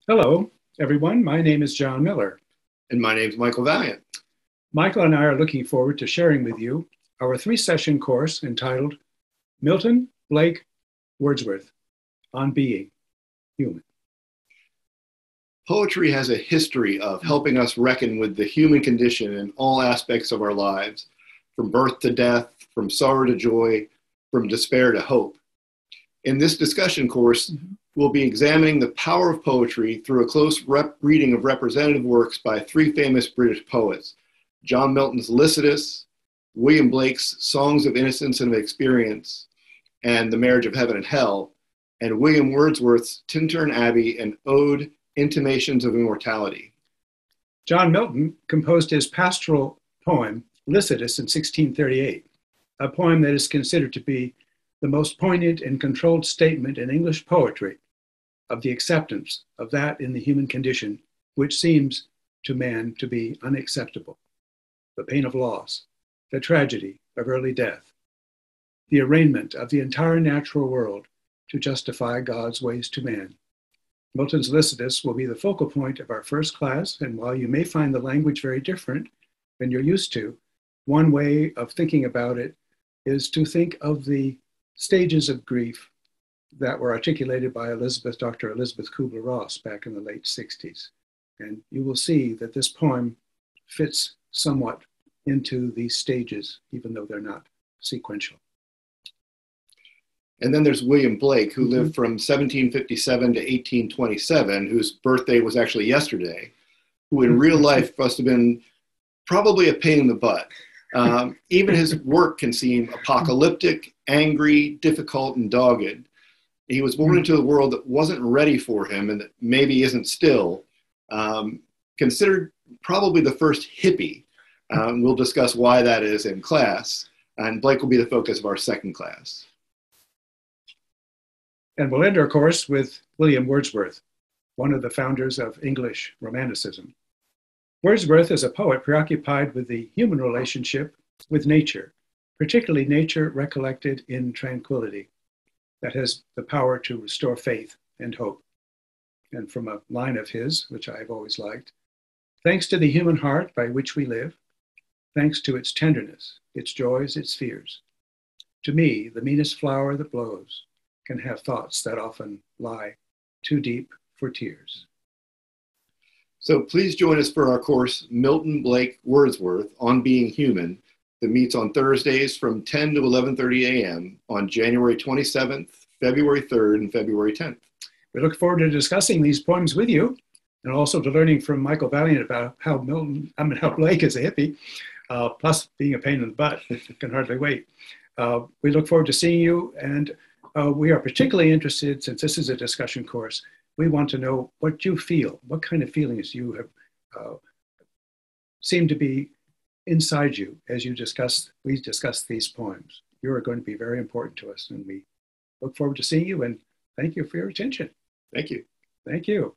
Hello, everyone. My name is John Miller. And my name is Michael Valliant. Michael and I are looking forward to sharing with you our three-session course entitled Milton, Blake, Wordsworth on Being Human. Poetry has a history of helping us reckon with the human condition in all aspects of our lives, from birth to death, from sorrow to joy, from despair to hope. In this discussion course, we'll be examining the power of poetry through a close reading of representative works by three famous British poets: John Milton's Lycidas, William Blake's Songs of Innocence and of Experience, and The Marriage of Heaven and Hell, and William Wordsworth's Tintern Abbey and Ode, Intimations of Immortality. John Milton composed his pastoral poem, Lycidas, in 1638, a poem that is considered to be the most poignant and controlled statement in English poetry of the acceptance of that in the human condition which seems to man to be unacceptable: the pain of loss, the tragedy of early death, the arraignment of the entire natural world to justify God's ways to man. Milton's Lycidas will be the focal point of our first class, and while you may find the language very different than you're used to, one way of thinking about it is to think of the stages of grief that were articulated by Dr. Elizabeth Kubler-Ross back in the late 60s. And you will see that this poem fits somewhat into these stages, even though they're not sequential. And then there's William Blake, who lived from 1757 to 1827, whose birthday was actually yesterday, who in real life must have been probably a pain in the butt. Even his work can seem apocalyptic, angry, difficult, and dogged. He was born into a world that wasn't ready for him and that maybe isn't still. Considered probably the first hippie. We'll discuss why that is in class, and Blake will be the focus of our second class. And we'll end our course with William Wordsworth, one of the founders of English Romanticism. Wordsworth is a poet preoccupied with the human relationship with nature, particularly nature recollected in tranquility, that has the power to restore faith and hope. And from a line of his, which I've always liked: thanks to the human heart by which we live, thanks to its tenderness, its joys, its fears, to me, the meanest flower that blows can have thoughts that often lie too deep for tears. So please join us for our course, Milton, Blake, Wordsworth on Being Human, that meets on Thursdays from 10 to 11:30 a.m. on January 27th, February 3rd, and February 10th. We look forward to discussing these poems with you, and also to learning from Michael Valliant about how Blake is a hippie, plus being a pain in the butt. Can hardly wait. We look forward to seeing you, and we are particularly interested, since this is a discussion course, we want to know what you feel, what kind of feelings you have seem to be inside you as we discuss these poems. You are going to be very important to us, and we look forward to seeing you, and thank you for your attention. Thank you. Thank you.